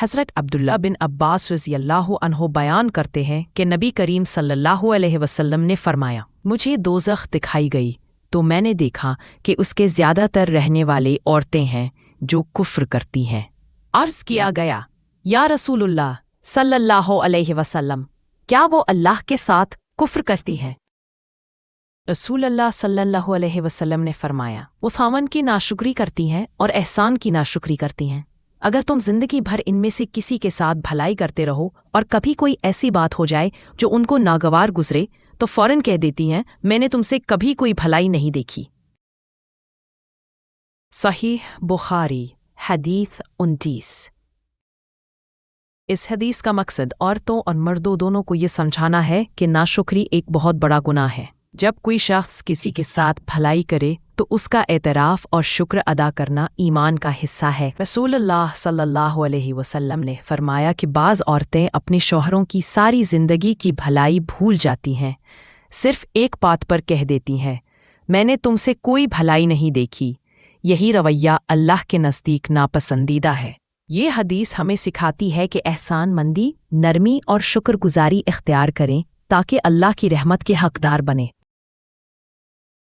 حضرت عبداللہ بن عباس رضی اللہ عنہ بیان کرتے ہیں کہ نبی کریم صلی اللہ علیہ وسلم نے فرمایا، مجھے دوزخ دکھائی گئی تو میں نے دیکھا کہ اس کے زیادہ تر رہنے والے عورتیں ہیں جو کفر کرتی ہیں۔ عرض کیا گیا، یا رسول اللہ صلی اللہ علیہ وسلم، کیا وہ اللہ کے ساتھ کفر کرتی ہے؟ رسول اللہ صلی اللہ علیہ وسلم نے فرمایا، وہ خاوند کی ناشکری کرتی ہیں اور احسان کی ناشکری کرتی ہیں۔ اگر تم زندگی بھر ان میں سے کسی کے ساتھ بھلائی کرتے رہو اور کبھی کوئی ایسی بات ہو جائے جو ان کو ناگوار گزرے تو فوراً کہہ دیتی ہیں، میں نے تم سے کبھی کوئی بھلائی نہیں دیکھی۔ صحیح بخاری حدیث 29۔ اس حدیث کا مقصد عورتوں اور مردوں دونوں کو یہ سمجھانا ہے کہ ناشکری ایک بہت بڑا گناہ ہے۔ جب کوئی شخص کسی کے ساتھ بھلائی کرے تو اس کا اعتراف اور شکر ادا کرنا ایمان کا حصہ ہے۔ رسول اللہ صلی اللہ علیہ وسلم نے فرمایا کہ بعض عورتیں اپنے شوہروں کی ساری زندگی کی بھلائی بھول جاتی ہیں، صرف ایک بات پر کہہ دیتی ہیں، میں نے تم سے کوئی بھلائی نہیں دیکھی۔ یہی رویہ اللہ کے نزدیک ناپسندیدہ ہے۔ یہ حدیث ہمیں سکھاتی ہے کہ احسان مندی، نرمی اور شکر گزاری اختیار کریں تاکہ اللہ کی رحمت کے حقدار بنیں۔